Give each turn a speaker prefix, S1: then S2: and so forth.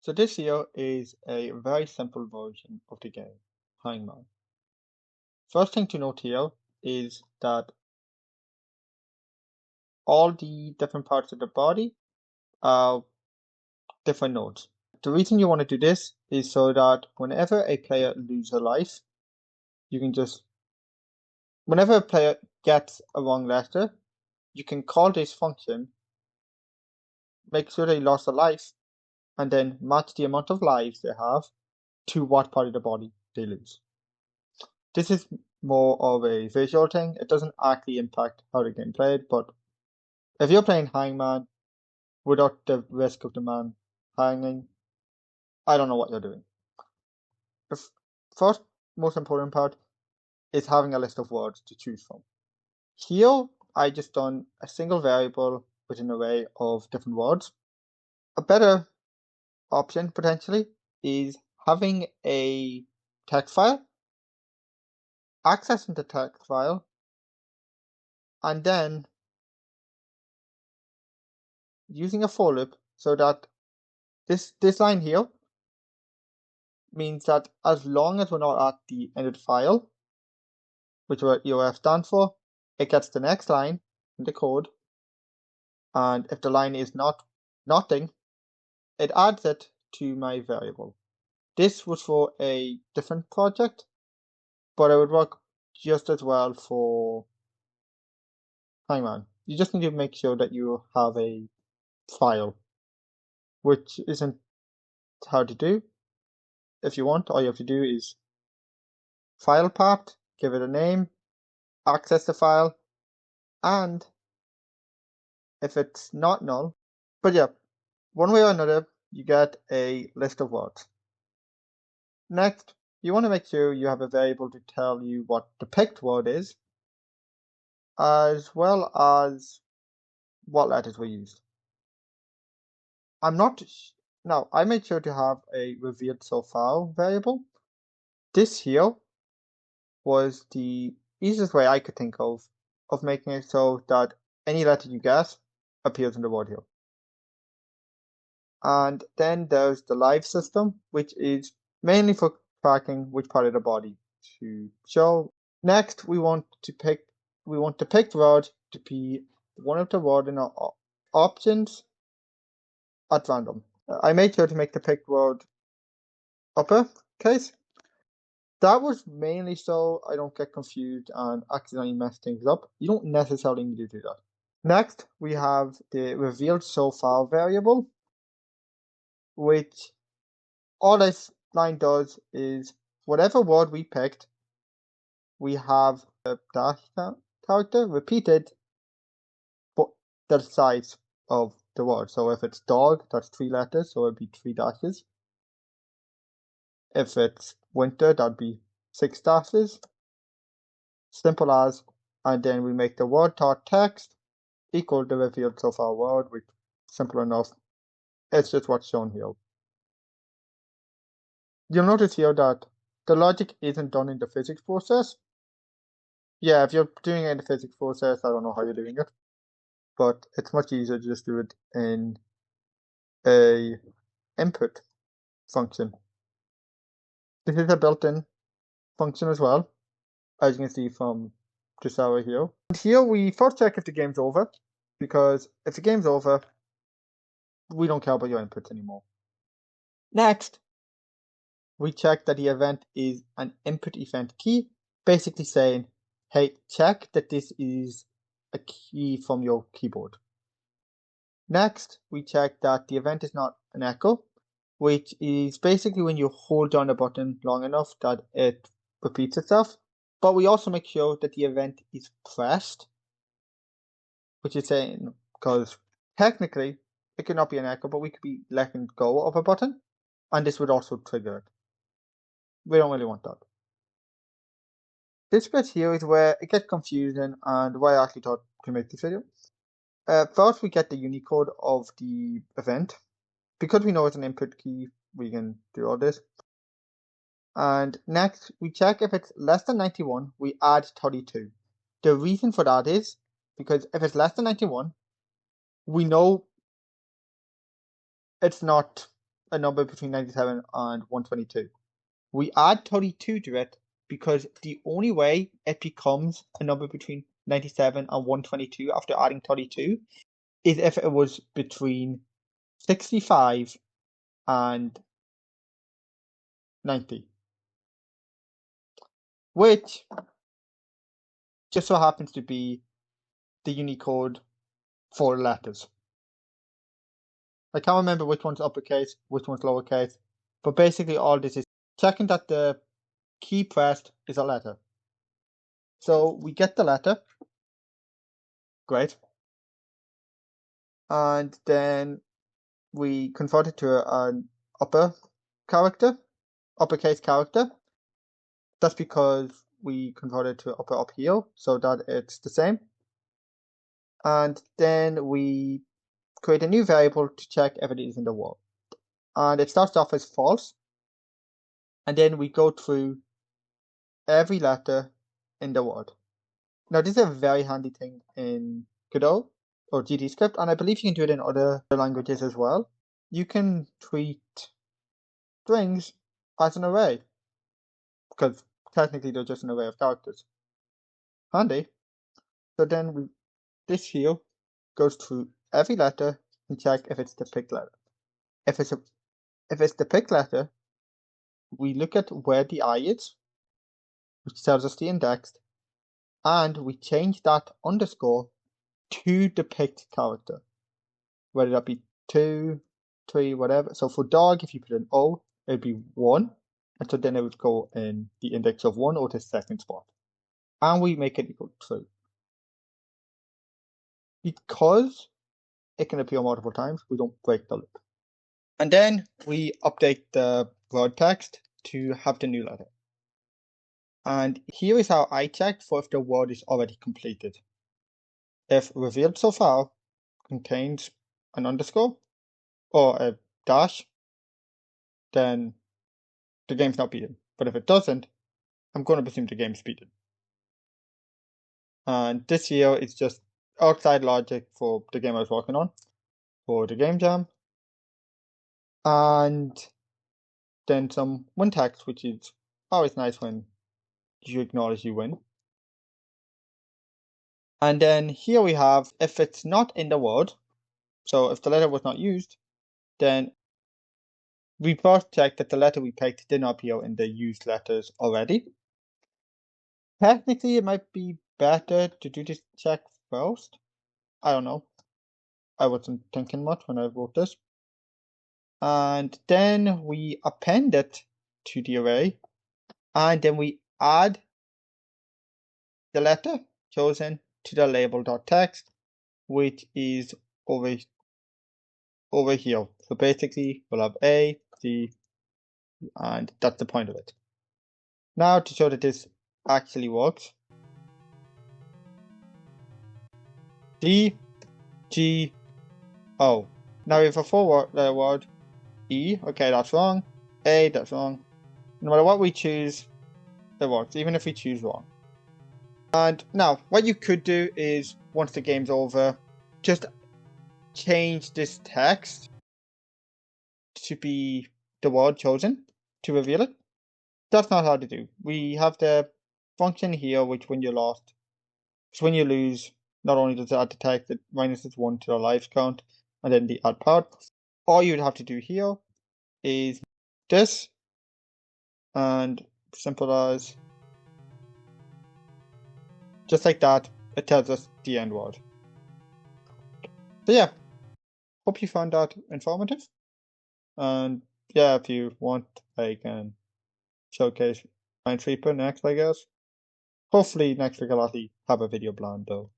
S1: So this here is a very simple version of the game, Hangman. First thing to note here is that all the different parts of the body are different nodes. The reason you want to do this is so that whenever a player loses a life, you can just, whenever a player gets a wrong letter, you can call this function, make sure they lost a life, and then match the amount of lives they have to what part of the body they lose. This is more of a visual thing. It doesn't actually impact how the game played, but if you're playing Hangman without the risk of the man hanging, I don't know what you're doing. The first most important part is having a list of words to choose from. Here, I just done a single variable with an array of different words. A better option, potentially, is having a text file, accessing the text file, and then using a for loop so that this line here means that as long as we're not at the end of the file, which what EOF stands for, it gets the next line in the code, and if the line is nothing, it adds it to my variable. This was for a different project, but it would work just as well for Hangman. You just need to make sure that you have a file, which isn't hard to do. If you want, all you have to do is file path, give it a name, access the file, and if it's not null, but yeah, one way or another, you get a list of words. Next, you want to make sure you have a variable to tell you what the picked word is, as well as what letters were used. Now, I made sure to have a revealed so far variable. This here was the easiest way I could think of making it so that any letter you get appears in the word here. And then there's the live system, which is mainly for tracking which part of the body to show. Next, we want the picked word to be one of the word in our options at random. I made sure to make the picked word uppercase. That was mainly so I don't get confused and accidentally mess things up. You don't necessarily need to do that. Next, we have the revealed so far variable, which all this line does is whatever word we picked, we have a dash character repeated, but the size of the word. So if it's dog, that's 3 letters, so it'd be 3 dashes. If it's winter, that'd be 6 dashes. Simple as, and then we make the word dot text equal the revealed so far word, which simple enough. It's just what's shown here. You'll notice here that the logic isn't done in the physics process. Yeah, if you're doing it in the physics process, I don't know how you're doing it, but it's much easier to just do it in a input function. This is a built-in function as well, as you can see from this arrow here. And here we first check if the game's over, because if the game's over, we don't care about your inputs anymore. Next, we check that the event is an input event key, basically saying, hey, check that this is a key from your keyboard. Next, we check that the event is not an echo, which is basically when you hold down a button long enough that it repeats itself. But we also make sure that the event is pressed, which is saying, because technically it could not be an echo, but we could be letting go of a button, and this would also trigger it. We don't really want that. This bit here is where it gets confusing and why I actually thought to make this video. First, we get the Unicode of the event. Because we know it's an input key, we can do all this. And next, we check if it's less than 91, we add 32. The reason for that is because if it's less than 91, we know it's not a number between 97 and 122. We add 32 to it because the only way it becomes a number between 97 and 122 after adding 32 is if it was between 65 and 90, which just so happens to be the Unicode 4 letters. I can't remember which one's uppercase, which one's lowercase, but basically all this is checking that the key pressed is a letter. So we get the letter, great, and then we convert it to an uppercase character. That's because we converted to upper up here so that it's the same. And then we create a new variable to check if it is in the word. And it starts off as false. And then we go through every letter in the word. Now this is a very handy thing in Godot or GD script, and I believe you can do it in other languages as well. You can treat strings as an array, because technically they're just an array of characters. Handy. So then this here goes through every letter and check if it's the picked letter. If it's the picked letter, we look at where the I is, which tells us the index, and we change that underscore to the picked character, whether that be 2, 3, whatever. So for dog, if you put an O, it would be 1, and so then it would go in the index of 1 or the second spot. And we make it equal to true. Because it can appear multiple times, we don't break the loop. And then we update the word text to have the new letter. And here is how I check for if the word is already completed. If revealed so far contains an underscore or a dash, then the game's not beaten. But if it doesn't, I'm going to presume the game's beaten. And this here is just outside logic for the game I was working on, for the game jam. And then some win text, which is always nice when you acknowledge you win. And then here we have, if it's not in the word, so if the letter was not used, then we first check that the letter we picked did not appear in the used letters already. Technically, it might be better to do this check first. I don't know. I wasn't thinking much when I wrote this. And then we append it to the array, and then we add the letter chosen to the label.text, which is over here. So basically, we'll have A, C, and that's the point of it. Now to show that this actually works, D, G, O. Now we have a four-letter word, E, okay, that's wrong, A, that's wrong. No matter what we choose, it works, even if we choose wrong. And now, what you could do is, once the game's over, just change this text to be the word chosen to reveal it. That's not hard to do. We have the function here, which when you're lost, so when you lose, not only does it add the text, it minuses 1 to the lives count, and then the add part. All you'd have to do here is this, and simple as, just like that, it tells us the end word. So yeah, hope you found that informative. And yeah, if you want, I can showcase Minesweeper next, I guess. Hopefully next week I'll actually have a video planned though.